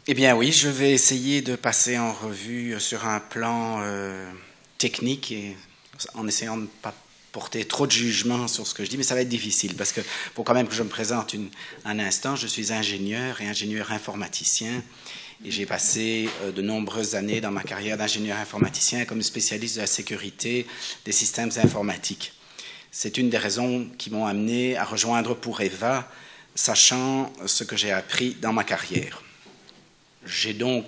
Eh bien oui, je vais essayer de passer en revue sur un plan technique et en essayant de ne pas porter trop de jugement sur ce que je dis, mais ça va être difficile parce que faut quand même que je me présente un instant. Je suis ingénieur et ingénieur informaticien et j'ai passé de nombreuses années dans ma carrière d'ingénieur informaticien comme spécialiste de la sécurité des systèmes informatiques. C'est une des raisons qui m'ont amené à rejoindre Pour-Eva, sachant ce que j'ai appris dans ma carrière. J'ai donc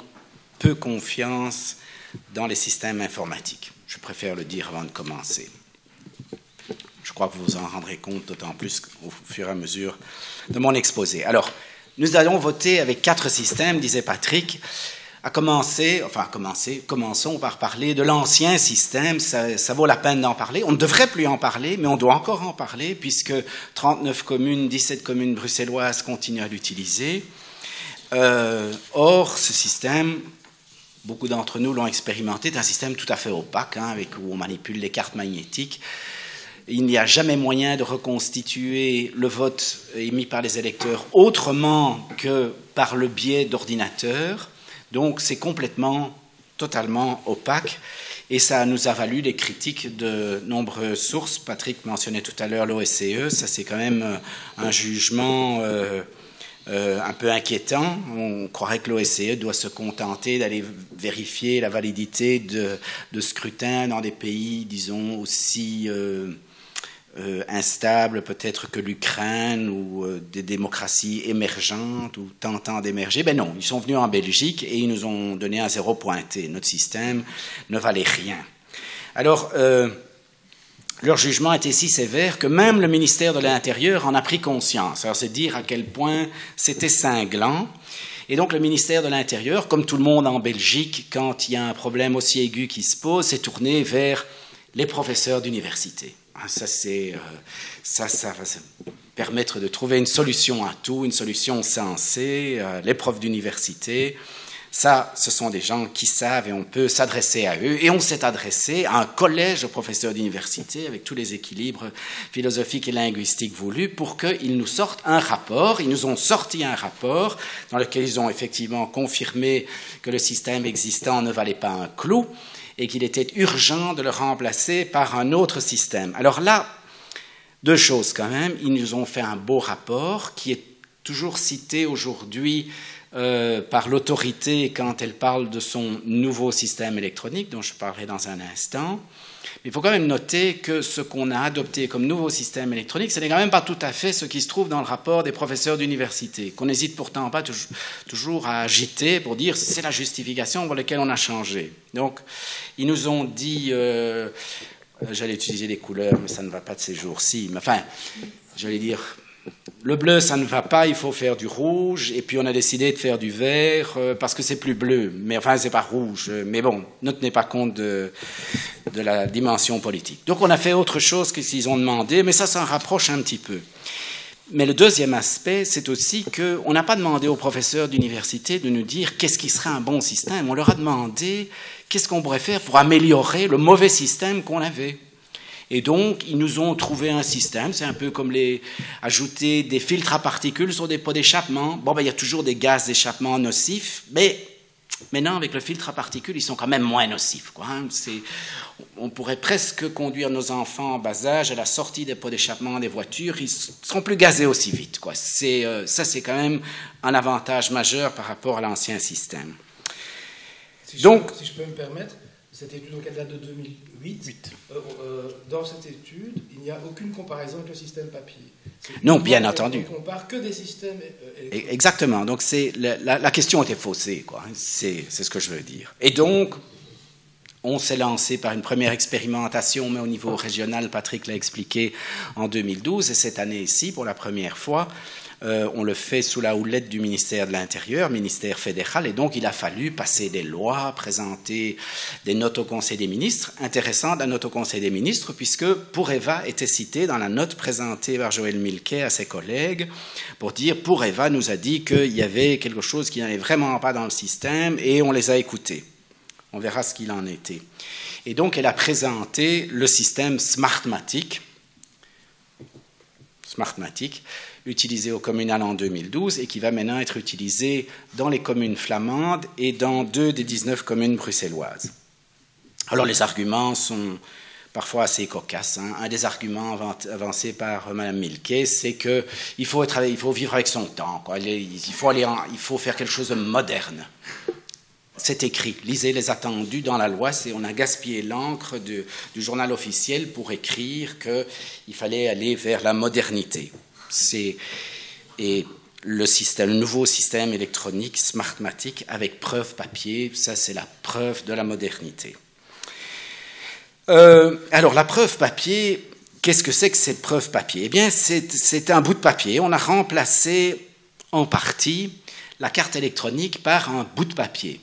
peu confiance dans les systèmes informatiques. Je préfère le dire avant de commencer. Je crois que vous vous en rendrez compte d'autant plus au fur et à mesure de mon exposé. Alors, nous allons voter avec 4 systèmes, disait Patrick. Commençons par parler de l'ancien système. Ça vaut la peine d'en parler. On ne devrait plus en parler, mais on doit encore en parler, puisque 39 communes, 17 communes bruxelloises continuent à l'utiliser. Or, ce système, beaucoup d'entre nous l'ont expérimenté, est un système tout à fait opaque, où on manipule les cartes magnétiques. Il n'y a jamais moyen de reconstituer le vote émis par les électeurs autrement que par le biais d'ordinateurs. Donc, c'est totalement opaque. Et ça nous a valu des critiques de nombreuses sources. Patrick mentionnait tout à l'heure l'OSCE. Ça, c'est quand même un jugement un peu inquiétant. On croirait que l'OSCE doit se contenter d'aller vérifier la validité de scrutins dans des pays, disons, aussi instables peut-être que l'Ukraine ou des démocraties émergentes ou tentant d'émerger. Ben non, ils sont venus en Belgique et ils nous ont donné un 0 pointé. Notre système ne valait rien. Alors, leur jugement était si sévère que même le ministère de l'Intérieur en a pris conscience. Alors, c'est dire à quel point c'était cinglant. Et donc, le ministère de l'Intérieur, comme tout le monde en Belgique, quand il y a un problème aussi aigu qui se pose, s'est tourné vers les professeurs d'université. Ça va permettre de trouver une solution à tout, une solution sensée, les profs d'université. Ça, ce sont des gens qui savent et on peut s'adresser à eux. Et on s'est adressé à un collège de professeurs d'université avec tous les équilibres philosophiques et linguistiques voulus pour qu'ils nous sortent un rapport. Ils nous ont sorti un rapport dans lequel ils ont effectivement confirmé que le système existant ne valait pas un clou et qu'il était urgent de le remplacer par un autre système. Alors là, 2 choses quand même. Ils nous ont fait un beau rapport qui est toujours cité aujourd'hui par l'autorité quand elle parle de son nouveau système électronique, dont je parlerai dans un instant. Mais il faut quand même noter que ce qu'on a adopté comme nouveau système électronique, ce n'est quand même pas tout à fait ce qui se trouve dans le rapport des professeurs d'université, qu'on n'hésite pourtant pas toujours à agiter pour dire c'est la justification pour laquelle on a changé. Donc, ils nous ont dit, j'allais utiliser des couleurs, mais ça ne va pas de ces jours-ci, mais enfin, j'allais dire, le bleu, ça ne va pas, il faut faire du rouge, et puis on a décidé de faire du vert parce que c'est plus bleu, mais enfin, c'est pas rouge. Mais bon, ne tenez pas compte de la dimension politique. Donc on a fait autre chose que ce qu'ils ont demandé, mais ça s'en rapproche un petit peu. Mais le deuxième aspect, c'est aussi qu'on n'a pas demandé aux professeurs d'université de nous dire qu'est-ce qui serait un bon système. On leur a demandé qu'est-ce qu'on pourrait faire pour améliorer le mauvais système qu'on avait. Et donc, ils nous ont trouvé un système, c'est un peu comme ajouter des filtres à particules sur des pots d'échappement. Bon, il y a toujours des gaz d'échappement nocifs, mais maintenant, avec le filtre à particules, ils sont quand même moins nocifs, quoi. On pourrait presque conduire nos enfants en bas âge à la sortie des pots d'échappement des voitures, ils ne seront plus gazés aussi vite, quoi. Ça, c'est quand même un avantage majeur par rapport à l'ancien système. Si je peux me permettre, cette étude elle date de 2008. Dans cette étude, il n'y a aucune comparaison avec le système papier. Non, bien entendu. On ne compare que des systèmes électroniques. Exactement. Donc, la question était faussée, quoi. C'est ce que je veux dire. Et donc, on s'est lancé par une première expérimentation, mais au niveau régional, Patrick l'a expliqué, en 2012. Et cette année-ci, pour la première fois, on le fait sous la houlette du ministère de l'Intérieur, ministère fédéral, et donc il a fallu passer des lois, présenter des notes au Conseil des ministres. Intéressant, la note au Conseil des ministres, puisque Pour-Eva était citée dans la note présentée par Joël Milquet à ses collègues, pour dire Pour-Eva nous a dit qu'il y avait quelque chose qui n'allait vraiment pas dans le système, et on les a écoutés. On verra ce qu'il en était. Et donc elle a présenté le système Smartmatic, utilisé au communal en 2012 et qui va maintenant être utilisé dans les communes flamandes et dans 2 des 19 communes bruxelloises. Alors les arguments sont parfois assez cocasses. Un des arguments avancés par Mme Milquet, c'est qu'il faut vivre avec son temps, quoi. Il faut faire quelque chose de moderne. C'est écrit. Lisez les attendus dans la loi. On a gaspillé l'encre du journal officiel pour écrire qu'il fallait aller vers la modernité. Et le nouveau système électronique Smartmatic avec preuve papier, ça c'est la preuve de la modernité. Alors la preuve papier, qu'est-ce que c'est que cette preuve papier? Eh bien c'est un bout de papier. On a remplacé en partie la carte électronique par un bout de papier.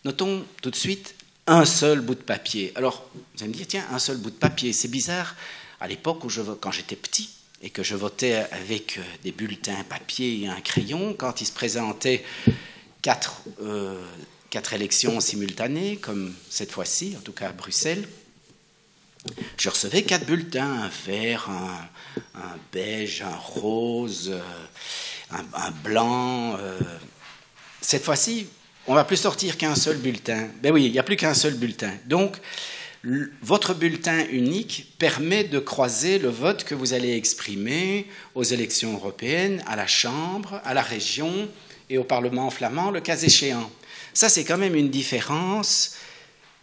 Notons tout de suite un seul bout de papier. Alors, vous allez me dire, tiens, un seul bout de papier, c'est bizarre. À l'époque quand j'étais petit et que je votais avec des bulletins papier et un crayon, quand il se présentait 4 élections simultanées, comme cette fois-ci, en tout cas à Bruxelles, je recevais 4 bulletins, un vert, un beige, un rose, un blanc. Cette fois-ci, on ne va plus sortir qu'un seul bulletin. Ben oui, il n'y a plus qu'un seul bulletin. Donc, votre bulletin unique permet de croiser le vote que vous allez exprimer aux élections européennes, à la Chambre, à la région et au Parlement flamand, le cas échéant. Ça, c'est quand même une différence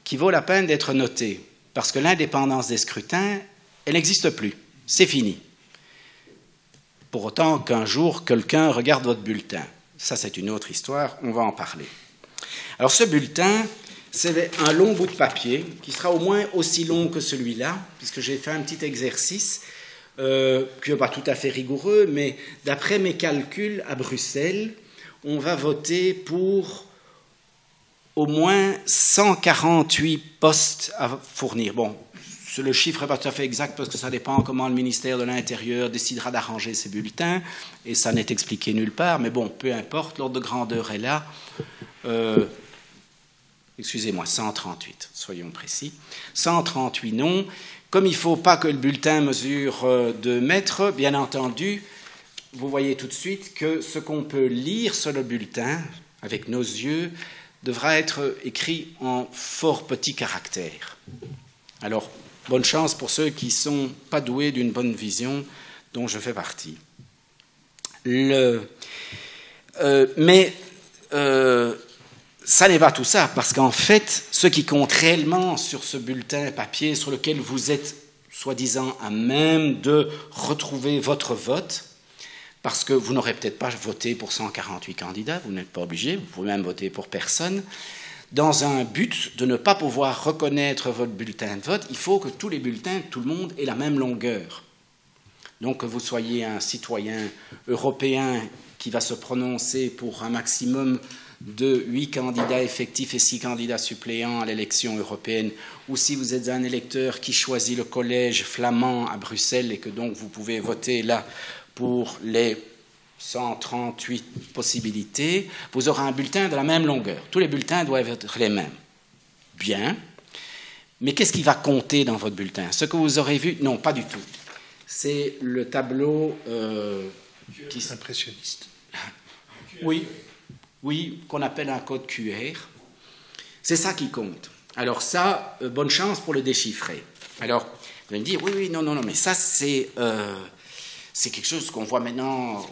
qui vaut la peine d'être notée, parce que l'indépendance des scrutins, elle n'existe plus. C'est fini. Pour autant qu'un jour, quelqu'un regarde votre bulletin. Ça, c'est une autre histoire, on va en parler. Alors ce bulletin, c'est un long bout de papier qui sera au moins aussi long que celui-là, puisque j'ai fait un petit exercice qui n'est pas tout à fait rigoureux, mais d'après mes calculs à Bruxelles, on va voter pour au moins 148 postes à fournir. Bon, le chiffre n'est pas tout à fait exact parce que ça dépend comment le ministère de l'Intérieur décidera d'arranger ces bulletins, et ça n'est expliqué nulle part, mais bon, peu importe, l'ordre de grandeur est là. Excusez-moi, 138, soyons précis. 138 noms. Comme il ne faut pas que le bulletin mesure 2 mètres, bien entendu, vous voyez tout de suite que ce qu'on peut lire sur le bulletin, avec nos yeux, devra être écrit en fort petits caractères. Alors, bonne chance pour ceux qui ne sont pas doués d'une bonne vision, dont je fais partie. Ça n'est pas tout ça, parce qu'en fait, ce qui compte réellement sur ce bulletin papier sur lequel vous êtes soi-disant à même de retrouver votre vote, parce que vous n'aurez peut-être pas voté pour 148 candidats, vous n'êtes pas obligé, vous pouvez même voter pour personne, dans un but de ne pas pouvoir reconnaître votre bulletin de vote, il faut que tous les bulletins, tout le monde, aient la même longueur. Donc que vous soyez un citoyen européen qui va se prononcer pour un maximum de 8 candidats effectifs et 6 candidats suppléants à l'élection européenne, ou si vous êtes un électeur qui choisit le collège flamand à Bruxelles et que donc vous pouvez voter là pour les 138 possibilités, vous aurez un bulletin de la même longueur. Tous les bulletins doivent être les mêmes. Bien. Mais qu'est-ce qui va compter dans votre bulletin? Ce que vous aurez vu? Non, pas du tout. C'est le tableau impressionniste. Oui, qu'on appelle un code QR. C'est ça qui compte. Alors ça, bonne chance pour le déchiffrer. Alors, vous allez me dire, oui, non, mais ça, c'est quelque chose qu'on voit maintenant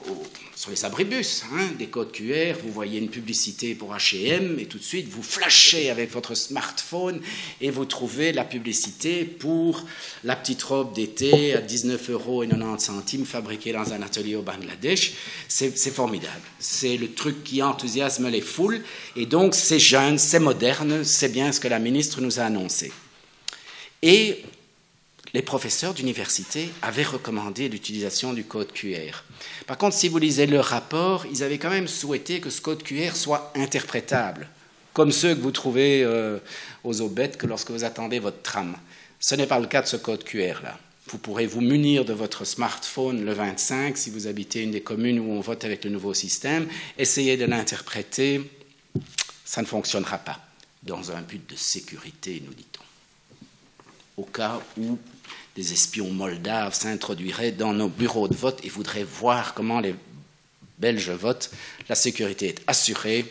sur les abribus, des codes QR. Vous voyez une publicité pour H&M et tout de suite, vous flashez avec votre smartphone et vous trouvez la publicité pour la petite robe d'été à 19,90 € fabriquée dans un atelier au Bangladesh. C'est formidable. C'est le truc qui enthousiasme les foules. Et donc, c'est jeune, c'est moderne, c'est bien ce que la ministre nous a annoncé. Et les professeurs d'université avaient recommandé l'utilisation du code QR. Par contre, si vous lisez leur rapport, ils avaient quand même souhaité que ce code QR soit interprétable, comme ceux que vous trouvez aux aubettes que lorsque vous attendez votre tram. Ce n'est pas le cas de ce code QR-là. Vous pourrez vous munir de votre smartphone le 25 si vous habitez une des communes où on vote avec le nouveau système. Essayez de l'interpréter, ça ne fonctionnera pas, dans un but de sécurité, nous dit-on. Au cas où des espions moldaves s'introduiraient dans nos bureaux de vote et voudraient voir comment les Belges votent. La sécurité est assurée,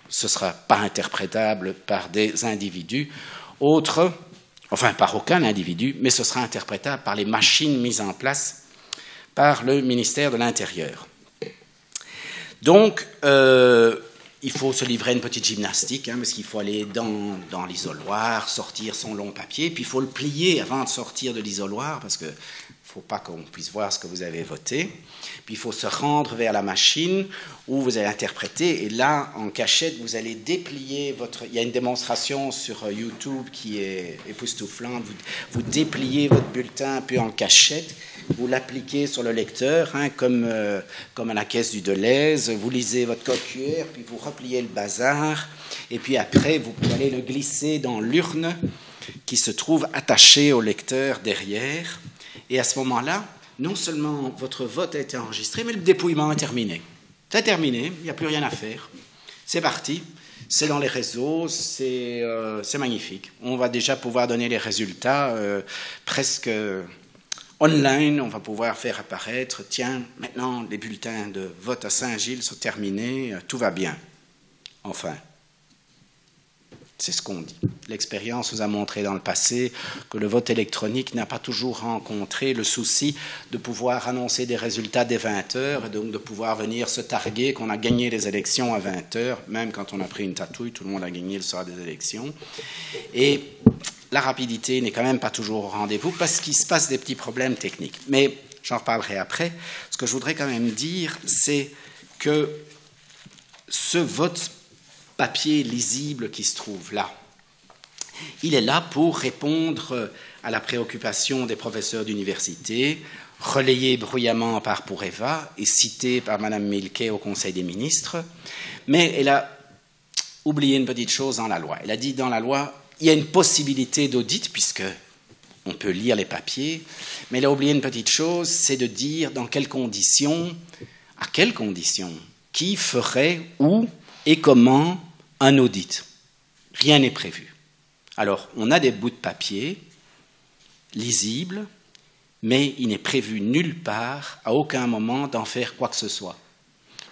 ce ne sera pas interprétable par des individus autres, enfin par aucun individu, mais ce sera interprétable par les machines mises en place par le ministère de l'Intérieur. Donc, il faut se livrer à une petite gymnastique, parce qu'il faut aller dans l'isoloir, sortir son long papier, puis il faut le plier avant de sortir de l'isoloir, parce qu'il ne faut pas qu'on puisse voir ce que vous avez voté. Puis il faut se rendre vers la machine où vous allez interpréter, et là, en cachette, vous allez déplier votre... Il y a une démonstration sur YouTube qui est époustouflante. Vous dépliez votre bulletin, puis en cachette, vous l'appliquez sur le lecteur, comme à la caisse du Deleuze, vous lisez votre code QR, puis vous repliez le bazar, et puis après, vous allez le glisser dans l'urne qui se trouve attachée au lecteur derrière. Et à ce moment-là, non seulement votre vote a été enregistré, mais le dépouillement est terminé. C'est terminé, il n'y a plus rien à faire. C'est parti, c'est dans les réseaux, c'est magnifique. On va déjà pouvoir donner les résultats presque... online, on va pouvoir faire apparaître, tiens, maintenant les bulletins de vote à Saint-Gilles sont terminés, tout va bien. Enfin, c'est ce qu'on dit. L'expérience nous a montré dans le passé que le vote électronique n'a pas toujours rencontré le souci de pouvoir annoncer des résultats dès 20 heures, et donc de pouvoir venir se targuer qu'on a gagné les élections à 20 heures, même quand on a pris une tatouille, tout le monde a gagné le soir des élections. Et la rapidité n'est quand même pas toujours au rendez-vous parce qu'il se passe des petits problèmes techniques. Mais j'en reparlerai après. Ce que je voudrais quand même dire, c'est que ce vote papier lisible qui se trouve là, il est là pour répondre à la préoccupation des professeurs d'université, relayé bruyamment par Poureva et cité par Mme Milquet au Conseil des ministres. Mais elle a oublié une petite chose dans la loi. Elle a dit dans la loi, il y a une possibilité d'audit, puisque on peut lire les papiers, mais elle a oublié une petite chose, c'est de dire dans quelles conditions, à quelles conditions, qui ferait, où et comment un audit. Rien n'est prévu. Alors, on a des bouts de papier lisibles, mais il n'est prévu nulle part, à aucun moment, d'en faire quoi que ce soit.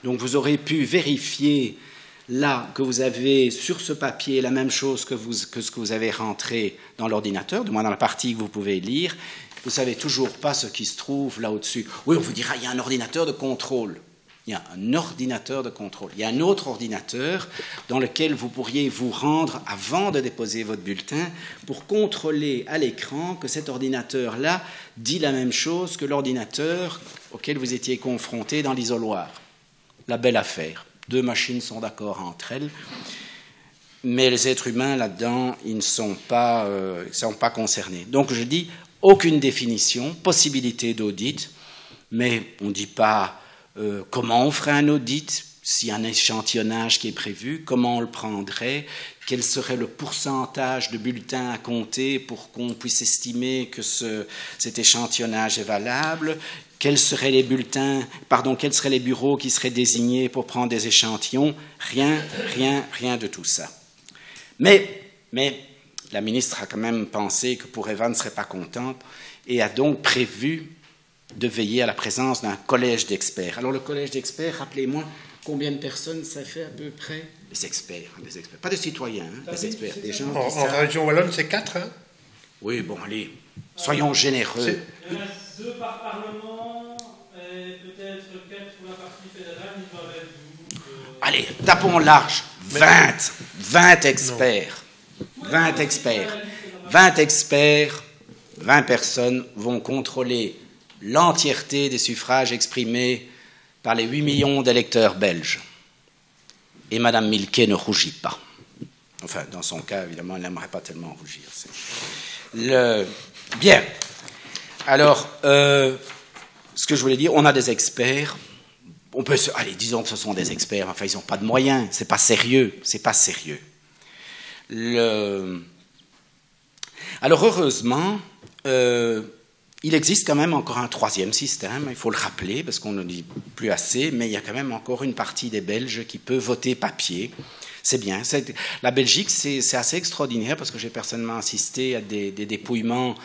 Donc, vous aurez pu vérifier là que vous avez sur ce papier la même chose que ce que vous avez rentré dans l'ordinateur, du moins dans la partie que vous pouvez lire, vous ne savez toujours pas ce qui se trouve là au-dessus. Oui, on vous dira, il y a un ordinateur de contrôle. Il y a un ordinateur de contrôle. Il y a un autre ordinateur dans lequel vous pourriez vous rendre avant de déposer votre bulletin pour contrôler à l'écran que cet ordinateur-là dit la même chose que l'ordinateur auquel vous étiez confronté dans l'isoloir. La belle affaire. 2 machines sont d'accord entre elles, mais les êtres humains, là-dedans, ils ne sont pas concernés. Donc, je dis, aucune définition, possibilité d'audit, mais on ne dit pas comment on ferait un audit, s'il y a un échantillonnage qui est prévu, comment on le prendrait, quel serait le pourcentage de bulletins à compter pour qu'on puisse estimer que cet échantillonnage est valable, quels seraient les bureaux qui seraient désignés pour prendre des échantillons? Rien de tout ça. Mais la ministre a quand même pensé que Poureva ne serait pas contente et a donc prévu de veiller à la présence d'un collège d'experts. Alors le collège d'experts, rappelez-moi, combien de personnes ça fait à peu près? Des experts. Pas des citoyens, des experts. Des gens en région Wallonne, c'est 4, hein? Oui, bon, allez, soyons généreux. Il reste 2 par parlement, et peut-être 4 pour la partie fédérale, ils doivent être 12. Allez, tapons large. 20 experts. 20 experts. 20 experts, 20 personnes vont contrôler l'entièreté des suffrages exprimés par les 8 millions d'électeurs belges. Et Mme Milquet ne rougit pas. Enfin, dans son cas, évidemment, elle n'aimerait pas tellement rougir. Bien. Alors, ce que je voulais dire, on a des experts. Allez, disons que ce sont des experts. Enfin, ils n'ont pas de moyens. C'est pas sérieux. Alors, heureusement, il existe quand même encore un 3e système. Il faut le rappeler parce qu'on ne le dit plus assez. Mais il y a quand même encore une partie des Belges qui peut voter papier. C'est bien. La Belgique, c'est assez extraordinaire parce que j'ai personnellement assisté à des dépouillements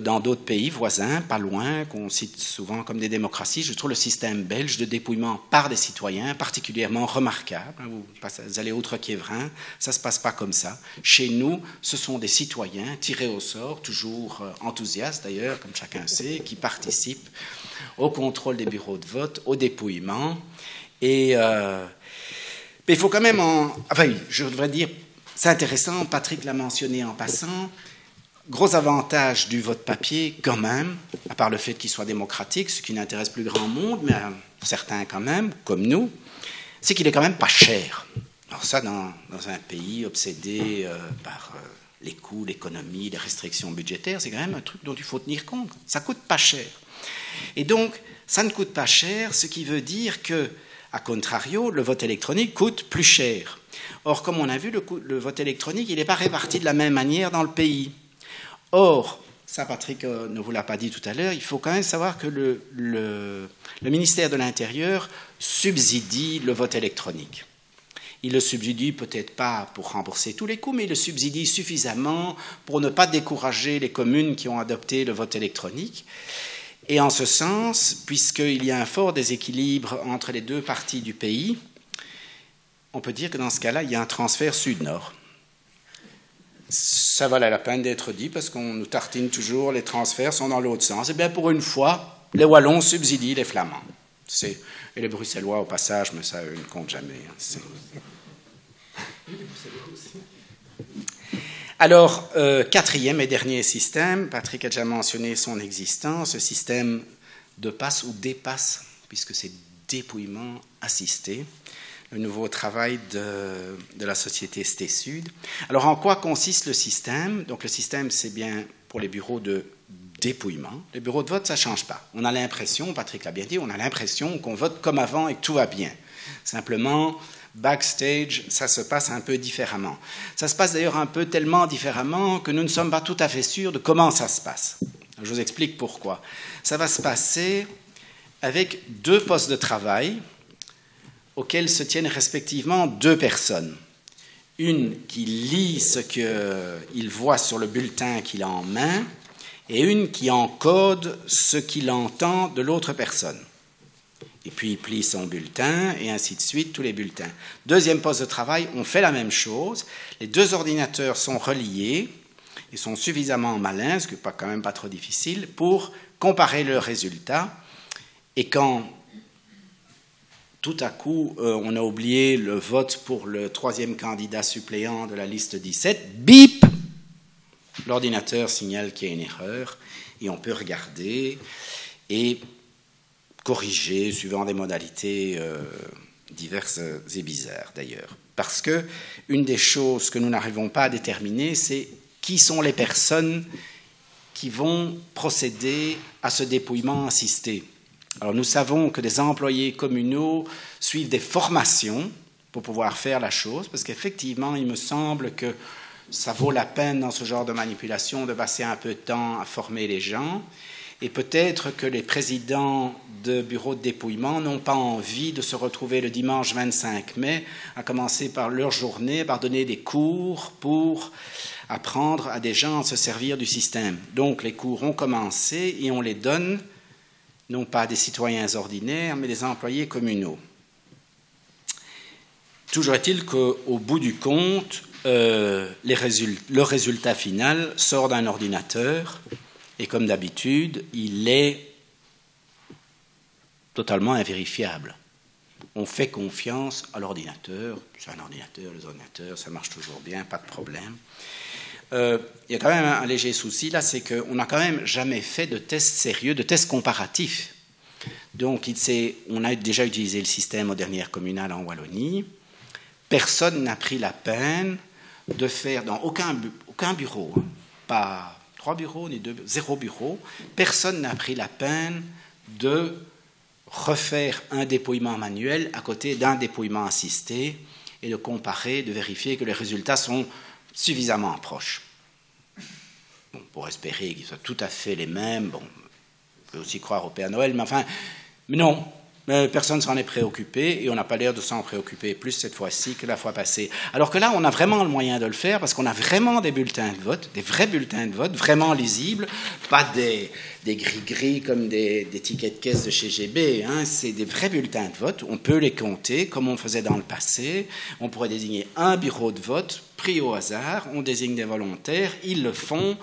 dans d'autres pays voisins, pas loin, qu'on cite souvent comme des démocraties. Je trouve le système belge de dépouillement par des citoyens particulièrement remarquable. Vous allez Autre-Quiévrin, ça ne se passe pas comme ça. Chez nous, ce sont des citoyens tirés au sort, toujours enthousiastes d'ailleurs, comme chacun sait, qui participent au contrôle des bureaux de vote, au dépouillement. Et mais il faut quand même enfin, je devrais dire, c'est intéressant, Patrick l'a mentionné en passant, gros avantage du vote papier, quand même, à part le fait qu'il soit démocratique, ce qui n'intéresse plus grand monde, mais certains quand même, comme nous, c'est qu'il est quand même pas cher. Alors ça, dans un pays obsédé par les coûts, l'économie, les restrictions budgétaires, c'est quand même un truc dont il faut tenir compte. Ça coûte pas cher. Et donc, ça ne coûte pas cher, ce qui veut dire que, à contrario, le vote électronique coûte plus cher. Or, comme on a vu, le vote électronique, il n'est pas réparti de la même manière dans le pays. Or, ça Patrick ne vous l'a pas dit tout à l'heure, il faut quand même savoir que le ministère de l'Intérieur subsidie le vote électronique. Il le subsidie peut-être pas pour rembourser tous les coûts, mais il le subsidie suffisamment pour ne pas décourager les communes qui ont adopté le vote électronique. Et en ce sens, puisqu'il y a un fort déséquilibre entre les deux parties du pays, on peut dire que dans ce cas-là, il y a un transfert sud-nord. Ça valait la peine d'être dit parce qu'on nous tartine toujours, les transferts sont dans l'autre sens. Et bien pour une fois, les Wallons subsidient les Flamands. Et les Bruxellois au passage, mais ça, eux, ne comptent jamais. Alors, quatrième et dernier système, Patrick a déjà mentionné son existence, ce système de passe ou dépasse, puisque c'est dépouillement assisté. Le nouveau travail de la société ST-Sud. Alors, en quoi consiste le système? Donc, le système, c'est bien pour les bureaux de dépouillement. Les bureaux de vote, ça ne change pas. On a l'impression, Patrick l'a bien dit, on a l'impression qu'on vote comme avant et que tout va bien. Simplement, backstage, ça se passe un peu différemment. Ça se passe d'ailleurs un peu tellement différemment que nous ne sommes pas tout à fait sûrs de comment ça se passe. Je vous explique pourquoi. Ça va se passer avec 2 postes de travail auxquels se tiennent respectivement 2 personnes. Une qui lit ce qu'il voit sur le bulletin qu'il a en main et une qui encode ce qu'il entend de l'autre personne. Et puis il plie son bulletin et ainsi de suite, tous les bulletins. Deuxième poste de travail, on fait la même chose. Les 2 ordinateurs sont reliés et sont suffisamment malins, ce qui n'est quand même pas trop difficile, pour comparer leurs résultats. Et quand tout à coup, on a oublié le vote pour le 3e candidat suppléant de la liste 17. Bip! L'ordinateur signale qu'il y a une erreur et on peut regarder et corriger suivant des modalités diverses et bizarres d'ailleurs. Parce que une des choses que nous n'arrivons pas à déterminer, c'est qui sont les personnes qui vont procéder à ce dépouillement assisté. Alors nous savons que des employés communaux suivent des formations pour pouvoir faire la chose, parce qu'effectivement, il me semble que ça vaut la peine dans ce genre de manipulation de passer un peu de temps à former les gens, et peut-être que les présidents de bureaux de dépouillement n'ont pas envie de se retrouver le dimanche 25 mai, à commencer par leur journée, par donner des cours pour apprendre à des gens à se servir du système. Donc les cours ont commencé et on les donne non pas des citoyens ordinaires, mais des employés communaux. Toujours est-il qu'au bout du compte, le résultat final sort d'un ordinateur, et comme d'habitude, il est totalement invérifiable. On fait confiance à l'ordinateur, c'est un ordinateur, les ordinateurs, ça marche toujours bien, pas de problème. Il y a quand même un léger souci là, c'est qu'on n'a quand même jamais fait de tests sérieux, de tests comparatifs. Donc on a déjà utilisé le système aux dernières communales en Wallonie. Personne n'a pris la peine de faire dans aucun bureau, pas 3 bureaux ni 2, 0 bureau, personne n'a pris la peine de refaire un dépouillement manuel à côté d'un dépouillement assisté et de comparer, de vérifier que les résultats sont suffisamment proches. Bon, pour espérer qu'ils soient tout à fait les mêmes, bon, on peut aussi croire au Père Noël, mais non, Mais personne ne s'en est préoccupé et on n'a pas l'air de s'en préoccuper plus cette fois-ci que la fois passée. Alors que là, on a vraiment le moyen de le faire parce qu'on a vraiment des bulletins de vote, des vrais bulletins de vote, vraiment lisibles, pas des gris-gris comme des tickets de caisse de chez GB. Hein. C'est des vrais bulletins de vote. On peut les compter comme on faisait dans le passé. On pourrait désigner un bureau de vote pris au hasard. On désigne des volontaires, ils le font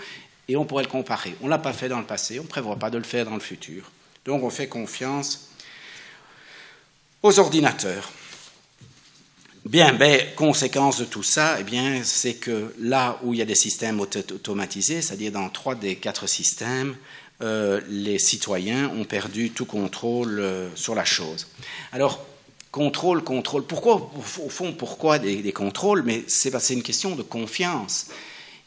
et on pourrait le comparer. On ne l'a pas fait dans le passé, on ne prévoit pas de le faire dans le futur. Donc on fait confiance aux ordinateurs. Bien, conséquence de tout ça, eh bien, c'est que là où il y a des systèmes automatisés, c'est-à-dire dans 3 des 4 systèmes, les citoyens ont perdu tout contrôle sur la chose. Alors, contrôle. Pourquoi, au fond, pourquoi des contrôles? Mais c'est parce que c'est une question de confiance.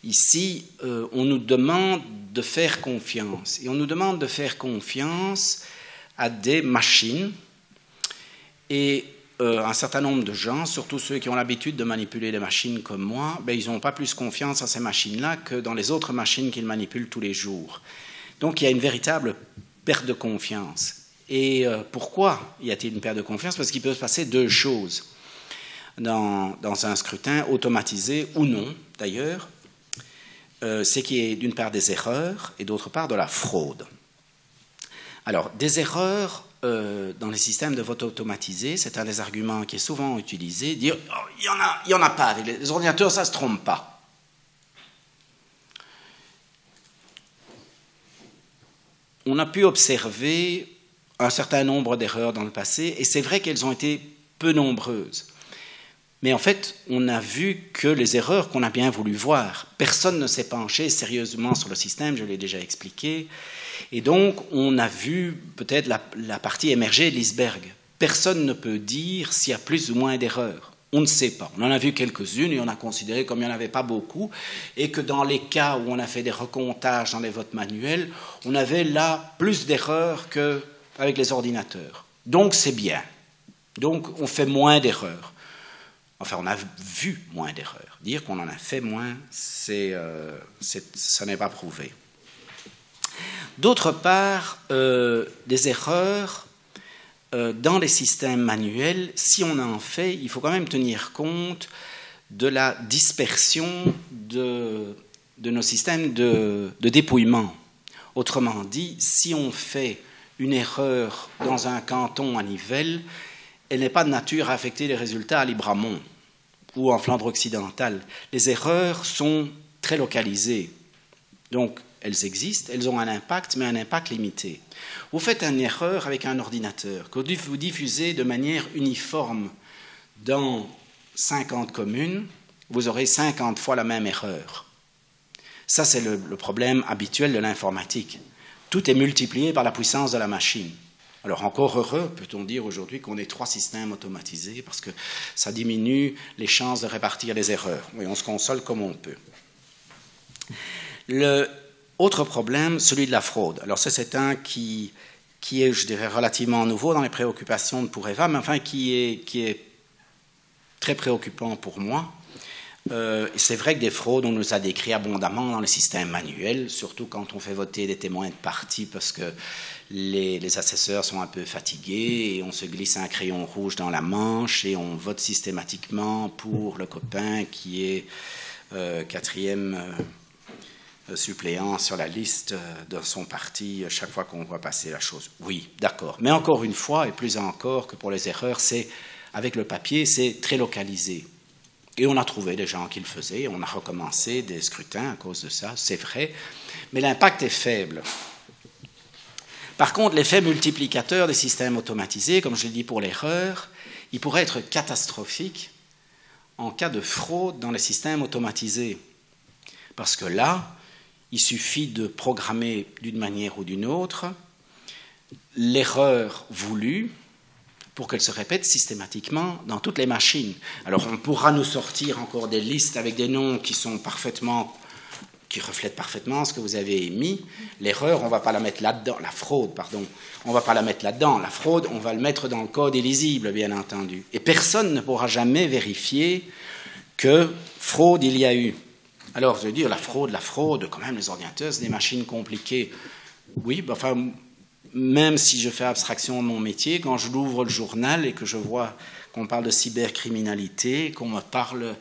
Ici, on nous demande de faire confiance. Et on nous demande de faire confiance à des machines. Et un certain nombre de gens, surtout ceux qui ont l'habitude de manipuler les machines comme moi, ils n'ont pas plus confiance à ces machines-là que dans les autres machines qu'ils manipulent tous les jours. Donc il y a une véritable perte de confiance. Et pourquoi y a-t-il une perte de confiance? Parce qu'il peut se passer 2 choses dans un scrutin, automatisé ou non d'ailleurs. C'est qu'il y ait d'une part des erreurs et d'autre part de la fraude. Alors, des erreurs dans les systèmes de vote automatisé, c'est un des arguments qui est souvent utilisé, dire oh, il y en a pas, avec les ordinateurs ça ne se trompe pas. On a pu observer un certain nombre d'erreurs dans le passé, et c'est vrai qu'elles ont été peu nombreuses. Mais en fait, on a vu que les erreurs qu'on a bien voulu voir, personne ne s'est penché sérieusement sur le système, je l'ai déjà expliqué, et donc on a vu peut-être la partie émergée de l'iceberg. Personne ne peut dire s'il y a plus ou moins d'erreurs. On ne sait pas. On en a vu quelques-unes et on a considéré comme il n'y en avait pas beaucoup, et que dans les cas où on a fait des recomptages dans les votes manuels, on avait là plus d'erreurs qu'avec les ordinateurs. Donc c'est bien. Donc on fait moins d'erreurs. Enfin, on a vu moins d'erreurs. Dire qu'on en a fait moins, ça n'est pas prouvé. D'autre part, des erreurs dans les systèmes manuels, si on en fait, il faut quand même tenir compte de la dispersion de nos systèmes de dépouillement. Autrement dit, si on fait une erreur dans un canton à Nivelles, elle n'est pas de nature à affecter les résultats à Libramont ou en Flandre occidentale. Les erreurs sont très localisées. Donc, elles existent, elles ont un impact, mais un impact limité. Vous faites une erreur avec un ordinateur que vous diffusez de manière uniforme dans 50 communes, vous aurez 50 fois la même erreur. Ça, c'est le problème habituel de l'informatique. Tout est multiplié par la puissance de la machine. Alors encore heureux, peut-on dire aujourd'hui qu'on ait 3 systèmes automatisés parce que ça diminue les chances de répartir les erreurs. Oui, on se console comme on peut. Le autre problème, celui de la fraude. Alors ça, c'est un qui est, je dirais, relativement nouveau dans les préoccupations de pour Eva, mais enfin qui est très préoccupant pour moi. C'est vrai que des fraudes, on nous a décrit abondamment dans les systèmes manuels, surtout quand on fait voter des témoins de parti parce que les assesseurs sont un peu fatigués et on se glisse un crayon rouge dans la manche et on vote systématiquement pour le copain qui est 4e suppléant sur la liste de son parti chaque fois qu'on voit passer la chose. Oui, d'accord. Mais encore une fois, et plus encore que pour les erreurs, c'est avec le papier, c'est très localisé. Et on a trouvé des gens qui le faisaient, on a recommencé des scrutins à cause de ça, c'est vrai, mais l'impact est faible. Par contre, l'effet multiplicateur des systèmes automatisés, comme je l'ai dit pour l'erreur, il pourrait être catastrophique en cas de fraude dans les systèmes automatisés. Parce que là, il suffit de programmer d'une manière ou d'une autre l'erreur voulue pour qu'elle se répète systématiquement dans toutes les machines. Alors on pourra nous sortir encore des listes avec des noms qui reflètent parfaitement ce que vous avez émis. L'erreur, on ne va pas la mettre là-dedans. La fraude, pardon. On ne va pas la mettre là-dedans. La fraude, on va le mettre dans le code illisible, bien entendu. Et personne ne pourra jamais vérifier que fraude il y a eu. Alors, je veux dire, la fraude, quand même, les ordinateurs, c'est des machines compliquées. Oui, enfin, même si je fais abstraction de mon métier, quand je l'ouvre le journal et que je vois qu'on parle de cybercriminalité, qu'on me parle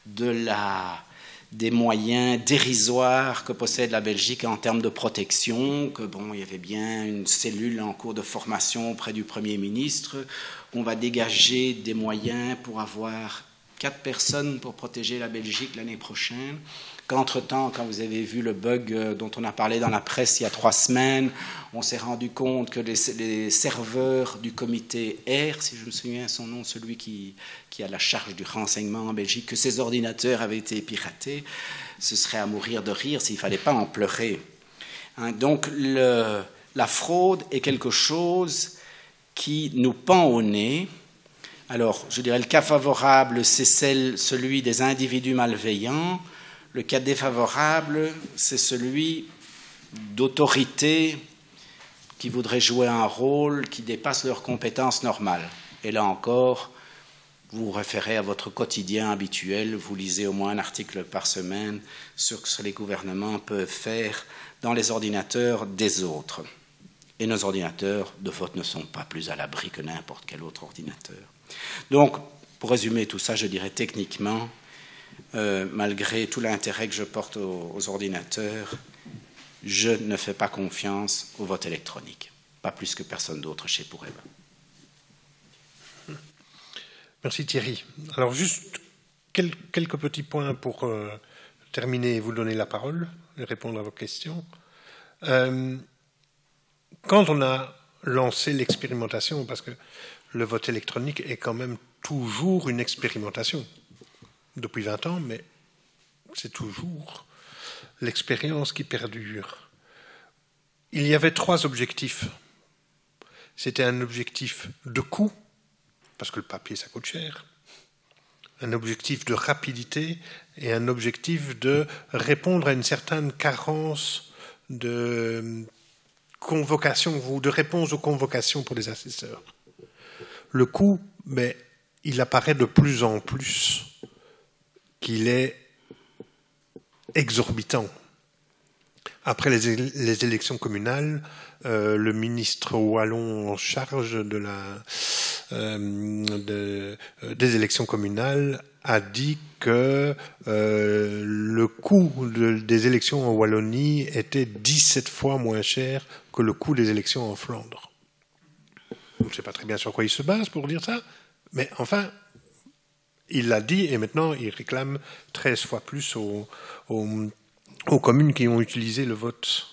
des moyens dérisoires que possède la Belgique en termes de protection, que bon, il y avait bien une cellule en cours de formation auprès du Premier ministre, qu'on va dégager des moyens pour avoir 4 personnes pour protéger la Belgique l'année prochaine, qu'entre-temps, quand vous avez vu le bug dont on a parlé dans la presse il y a 3 semaines, on s'est rendu compte que les serveurs du comité R, si je me souviens son nom, celui qui a la charge du renseignement en Belgique, que ces ordinateurs avaient été piratés, ce serait à mourir de rire s'il ne fallait pas en pleurer. Hein, donc la fraude est quelque chose qui nous pend au nez. Alors, je dirais le cas favorable, c'est celui des individus malveillants. Le cas défavorable, c'est celui d'autorités qui voudraient jouer un rôle qui dépasse leurs compétences normales. Et là encore, vous vous référez à votre quotidien habituel, vous lisez au moins un article par semaine sur ce que les gouvernements peuvent faire dans les ordinateurs des autres. Et nos ordinateurs de vote ne sont pas plus à l'abri que n'importe quel autre ordinateur. Donc, pour résumer tout ça, je dirais techniquement, malgré tout l'intérêt que je porte aux ordinateurs, je ne fais pas confiance au vote électronique. Pas plus que personne d'autre chez Poureba. Merci Thierry. Alors juste quelques petits points pour terminer et vous donner la parole et répondre à vos questions. Quand on a lancé l'expérimentation, parce que le vote électronique est quand même toujours une expérimentation, depuis 20 ans, mais c'est toujours l'expérience qui perdure. Il y avait 3 objectifs. C'était un objectif de coût, parce que le papier, ça coûte cher, un objectif de rapidité et un objectif de répondre à une certaine carence de convocation ou de réponse aux convocations pour les assesseurs. Le coût, mais il apparaît de plus en plus qu'il est exorbitant. Après les élections communales, le ministre wallon en charge des élections communales a dit que le coût des élections en Wallonie était 17 fois moins cher que le coût des élections en Flandre. Je ne sais pas très bien sur quoi il se base pour dire ça, mais enfin, il l'a dit et maintenant il réclame 13 fois plus aux communes qui ont utilisé le vote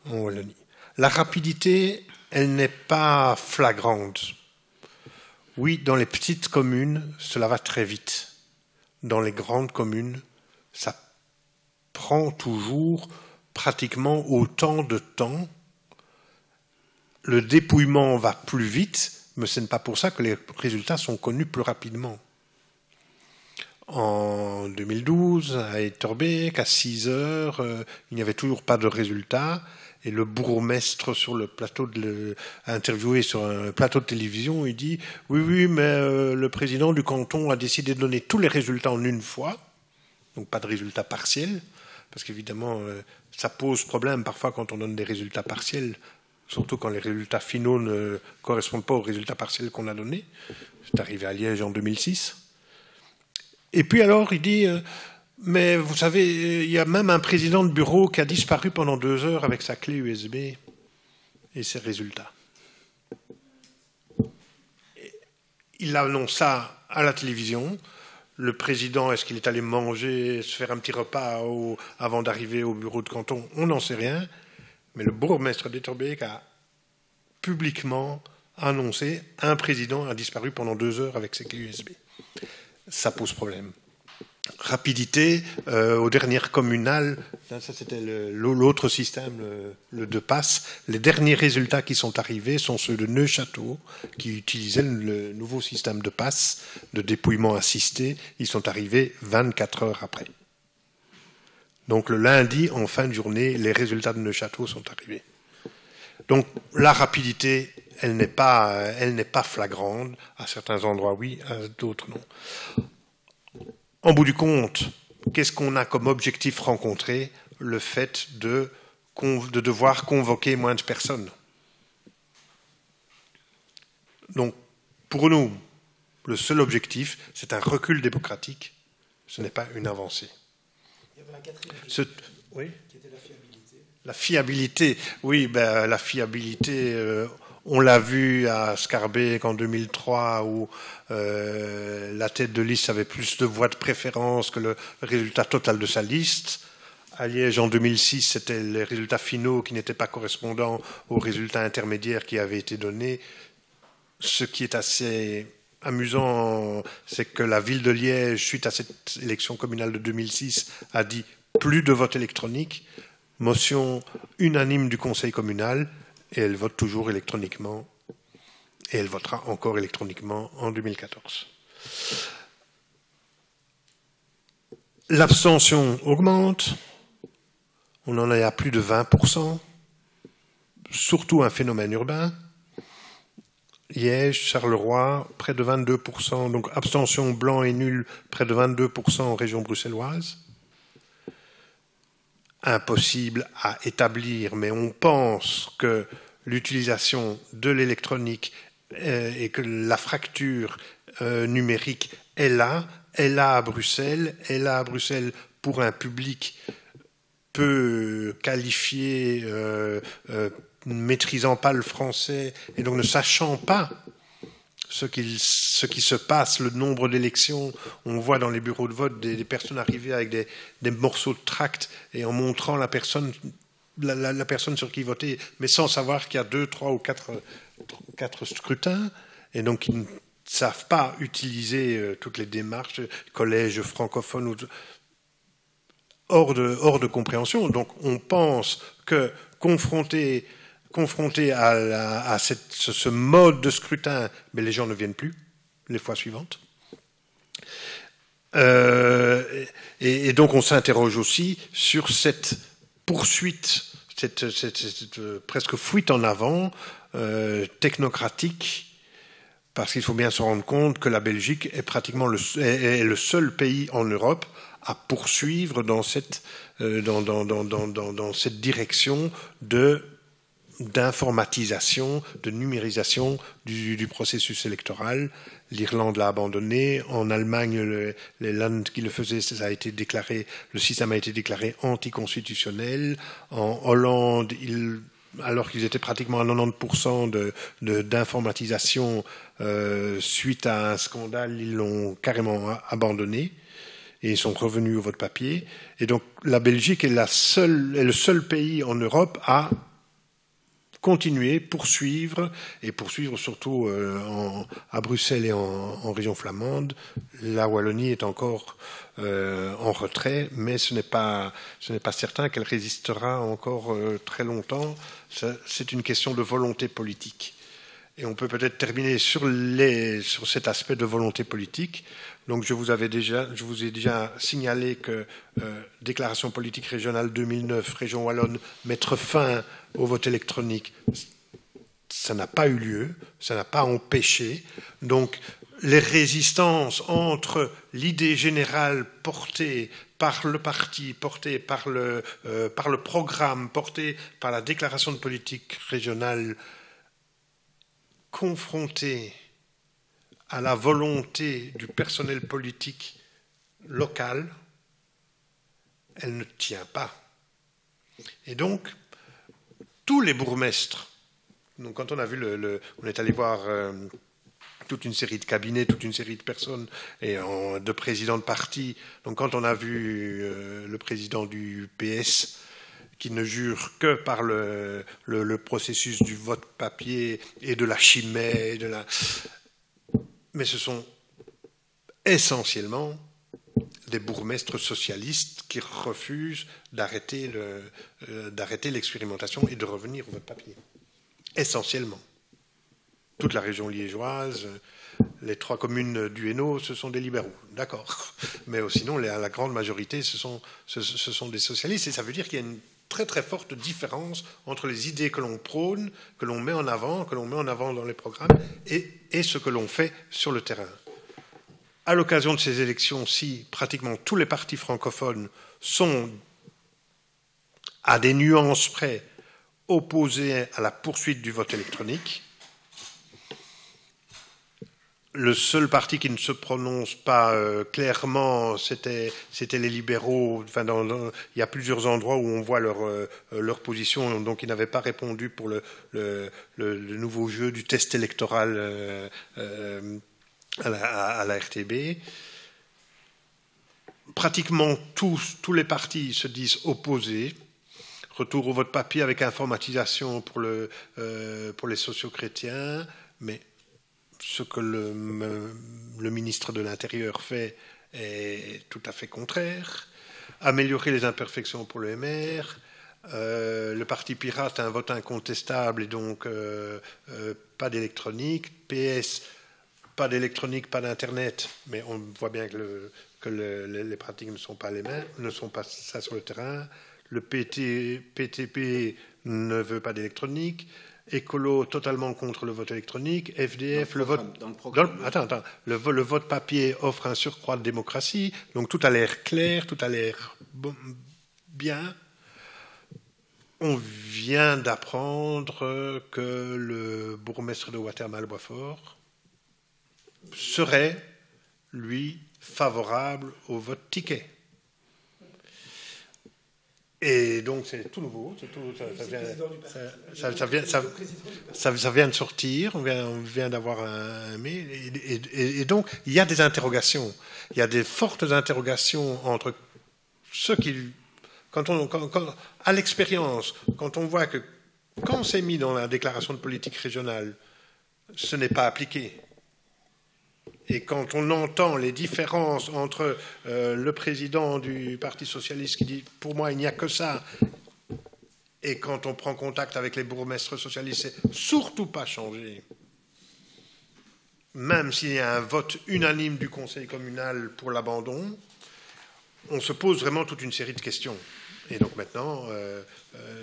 en Wallonie. La rapidité, elle n'est pas flagrante. Oui, dans les petites communes, cela va très vite. Dans les grandes communes, ça prend toujours pratiquement autant de temps. Le dépouillement va plus vite, mais ce n'est pas pour ça que les résultats sont connus plus rapidement. En 2012, à Etterbeek, à 6 heures, il n'y avait toujours pas de résultats. Et le bourgmestre sur le plateau interviewé sur un plateau de télévision, il dit « Oui, mais le président du canton a décidé de donner tous les résultats en une fois. » Donc pas de résultats partiels, parce qu'évidemment, ça pose problème parfois quand on donne des résultats partiels, surtout quand les résultats finaux ne correspondent pas aux résultats partiels qu'on a donnés. C'est arrivé à Liège en 2006. Et puis alors, il dit mais vous savez, il y a même un président de bureau qui a disparu pendant 2 heures avec sa clé USB et ses résultats. Il annonce ça à la télévision. Le président, est-ce qu'il est allé manger, se faire un petit repas avant d'arriver au bureau de canton? On n'en sait rien. Mais le bourgmestre d'Etterbeek a publiquement annoncé un président a disparu pendant 2 heures avec ses clés USB. Ça pose problème. Rapidité, aux dernières communales, ça c'était l'autre système, le 2 passes. Les derniers résultats qui sont arrivés sont ceux de Neuchâtel, qui utilisaient le nouveau système de passe, de dépouillement assisté. Ils sont arrivés 24 heures après. Donc le lundi, en fin de journée, les résultats de Neuchâtel sont arrivés. Donc la rapidité, elle n'est pas flagrante. À certains endroits, oui, à d'autres, non. En bout du compte, qu'est-ce qu'on a comme objectif rencontré? Le fait de devoir convoquer moins de personnes. Donc, pour nous, le seul objectif, c'est un recul démocratique, ce n'est pas une avancée. Il y avait un quatrième objectif, oui, qui était la fiabilité. La fiabilité, oui, ben, la fiabilité, on l'a vu à Scarbeck en 2003 où la tête de liste avait plus de voix de préférence que le résultat total de sa liste. À Liège en 2006, c'était les résultats finaux qui n'étaient pas correspondants aux résultats intermédiaires qui avaient été donnés. Ce qui est assez amusant, c'est que la ville de Liège, suite à cette élection communale de 2006, a dit plus de vote électronique, motion unanime du conseil communal, et elle vote toujours électroniquement, et elle votera encore électroniquement en 2014. L'abstention augmente, on en est à plus de 20%, surtout un phénomène urbain. Liège, Charleroi, près de 22%, donc abstention blanc et nul, près de 22% en région bruxelloise. Impossible à établir, mais on pense que l'utilisation de l'électronique et que la fracture numérique est là à Bruxelles, pour un public peu qualifié, maîtrisant pas le français et donc ne sachant pas ce qui se passe, le nombre d'élections. On voit dans les bureaux de vote des personnes arriver avec des morceaux de tract et en montrant la personne sur qui voter, mais sans savoir qu'il y a 2, 3 ou 4 scrutins, et donc ils ne savent pas utiliser toutes les démarches, collèges francophones, hors de compréhension. Donc on pense que confronté à ce mode de scrutin, mais les gens ne viennent plus les fois suivantes. Et donc on s'interroge aussi sur cette poursuite, cette presque fuite en avant technocratique, parce qu'il faut bien se rendre compte que la Belgique est pratiquement est le seul pays en Europe à poursuivre dans cette direction d'informatisation, de numérisation du processus électoral. L'Irlande l'a abandonné. En Allemagne, les Land qui le faisaient, le système a été déclaré anticonstitutionnel. En Hollande, alors qu'ils étaient pratiquement à 90% d'informatisation suite à un scandale, ils l'ont carrément abandonné. Et ils sont revenus au vote papier. Et donc la Belgique est le seul pays en Europe à continuer, poursuivre surtout à Bruxelles et en région flamande. La Wallonie est encore en retrait, mais ce n'est pas certain qu'elle résistera encore très longtemps. C'est une question de volonté politique. Et on peut peut-être terminer sur cet aspect de volonté politique. Donc je vous ai déjà signalé que déclaration politique régionale 2009, région wallonne, mettre fin au vote électronique, ça n'a pas eu lieu, ça n'a pas empêché. Donc les résistances entre l'idée générale portée par le parti, portée par le programme, portée par la déclaration de politique régionale, confrontée à la volonté du personnel politique local, elle ne tient pas. Et donc, tous les bourgmestres, donc quand on a vu on est allé voir toute une série de cabinets, toute une série de personnes et de présidents de partis, donc quand on a vu le président du PS qui ne jure que par le processus du vote papier et de la chimée, mais ce sont essentiellement des bourgmestres socialistes qui refusent d'arrêter l'expérimentation et de revenir au vote papier. Essentiellement. Toute la région liégeoise, les 3 communes du Hainaut, ce sont des libéraux, d'accord. Mais sinon, la grande majorité, ce sont des socialistes, et ça veut dire qu'il y a une très très forte différence entre les idées que l'on prône, que l'on met en avant dans les programmes, et ce que l'on fait sur le terrain. À l'occasion de ces élections-ci, pratiquement tous les partis francophones sont, à des nuances près, opposés à la poursuite du vote électronique. Le seul parti qui ne se prononce pas clairement, c'était les libéraux. Enfin, il y a plusieurs endroits où on voit leur position, donc ils n'avaient pas répondu pour le nouveau jeu du test électoral à la RTB. Pratiquement tous les partis se disent opposés. Retour au vote papier avec informatisation pour les socio-chrétiens, mais ce que le ministre de l'Intérieur fait est tout à fait contraire. Améliorer les imperfections pour le MR. Le Parti Pirate a un vote incontestable et donc pas d'électronique. PS, pas d'électronique, pas d'Internet, mais on voit bien que les pratiques ne sont pas les mêmes, ne sont pas ça sur le terrain. Le PTP ne veut pas d'électronique. Écolo totalement contre le vote électronique, FDF, le vote papier offre un surcroît de démocratie, donc tout a l'air clair, tout a l'air bien. On vient d'apprendre que le bourgmestre de Watermal-Boisfort serait, lui, favorable au vote ticket. Et donc c'est tout nouveau, ça vient de sortir, on vient d'avoir un mail, et donc il y a des interrogations, il y a des fortes interrogations entre ceux qui, à l'expérience, quand on voit que quand c'est mis dans la déclaration de politique régionale, ce n'est pas appliqué. Et quand on entend les différences entre le président du Parti socialiste qui dit « pour moi, il n'y a que ça », et quand on prend contact avec les bourgmestres socialistes, c'est surtout pas changé. Même s'il y a un vote unanime du conseil communal pour l'abandon, on se pose vraiment toute une série de questions. Et donc maintenant,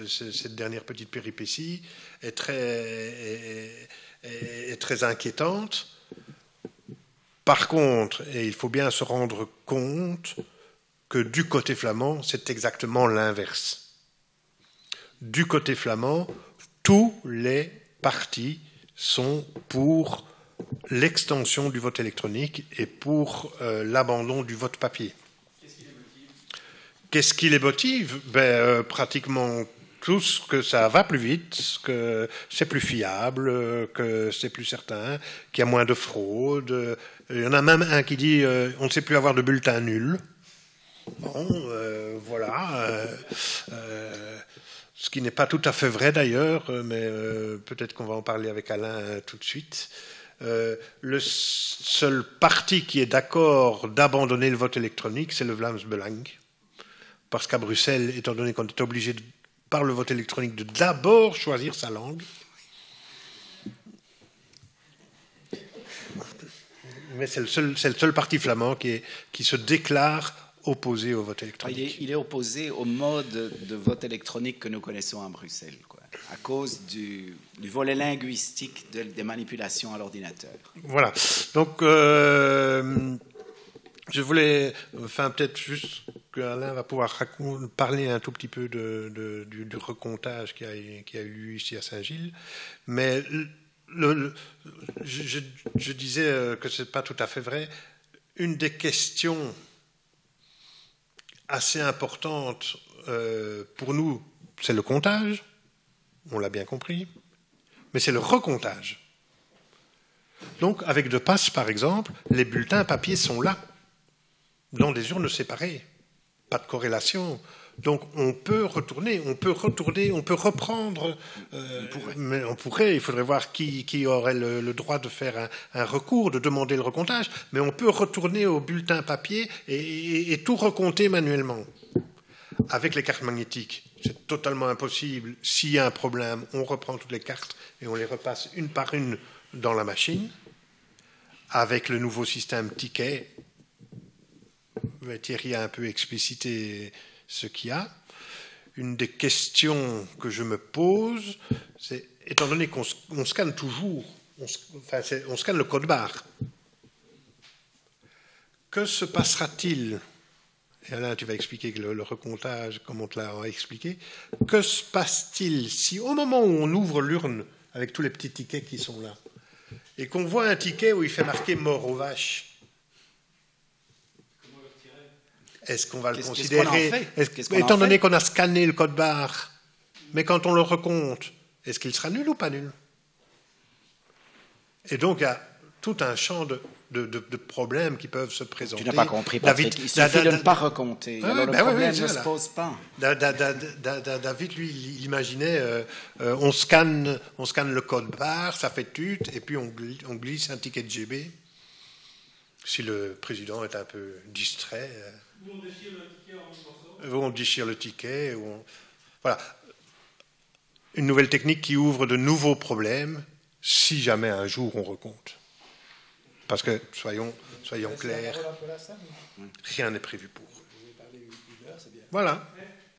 cette dernière petite péripétie est très inquiétante. Par contre, et il faut bien se rendre compte que du côté flamand, c'est exactement l'inverse. Du côté flamand, tous les partis sont pour l'extension du vote électronique et pour l'abandon du vote papier. Qu'est-ce qui les motive ? Pratiquement tous, que ça va plus vite, que c'est plus fiable, que c'est plus certain, qu'il y a moins de fraude. Il y en a même un qui dit on ne sait plus avoir de bulletin nul. Bon, voilà. Ce qui n'est pas tout à fait vrai d'ailleurs, mais peut-être qu'on va en parler avec Alain tout de suite. Le seul parti qui est d'accord d'abandonner le vote électronique, c'est le Vlaams Belang. Parce qu'à Bruxelles, étant donné qu'on est obligé par le vote électronique de d'abord choisir sa langue. Mais c'est le seul parti flamand qui se déclare opposé au vote électronique. Il est opposé au mode de vote électronique que nous connaissons à Bruxelles, quoi, à cause du volet linguistique des manipulations à l'ordinateur. Voilà. Donc, je voulais, peut-être juste qu'Alain va pouvoir parler un tout petit peu du recomptage qui a eu lieu ici à Saint-Gilles, mais je disais que ce n'est pas tout à fait vrai. Une des questions assez importantes pour nous, c'est le comptage, on l'a bien compris, mais c'est le recomptage. Donc, avec De Passe, par exemple, les bulletins papier sont là, dans des urnes séparées. Pas de corrélation. Donc on peut retourner, on peut reprendre. Mais on pourrait, il faudrait voir qui aurait le droit de faire un recours, de demander le recomptage. Mais on peut retourner au bulletin papier et tout recompter manuellement. Avec les cartes magnétiques, c'est totalement impossible. S'il y a un problème, on reprend toutes les cartes et on les repasse une par une dans la machine. Avec le nouveau système ticket, Thierry a un peu explicité ce qu'il y a. Une des questions que je me pose, c'est, étant donné qu'on scanne toujours, on scanne le code barre, que se passera-t-il? Et Alain, tu vas expliquer le recomptage, comme on te l'a expliqué. Que se passe-t-il si, au moment où on ouvre l'urne, avec tous les petits tickets qui sont là, et qu'on voit un ticket où il fait marquer mort aux vaches, est-ce qu'on va le considérer, étant donné qu'on a scanné le code barre, mais quand on le recompte, est-ce qu'il sera nul ou pas nul? Et donc, il y a tout un champ de problèmes qui peuvent se présenter. Tu n'as pas compris, Patrick. Il suffit de ne pas recompter. Alors le problème ne se pose pas. David, lui, il imaginait, on scanne le code barre, ça fait tut, et puis on glisse un ticket de GB. Si le président est un peu distrait... on déchire le ticket. Voilà. Une nouvelle technique qui ouvre de nouveaux problèmes si jamais un jour on recompte. Parce que, soyons clairs, rien n'est prévu pour. Voilà.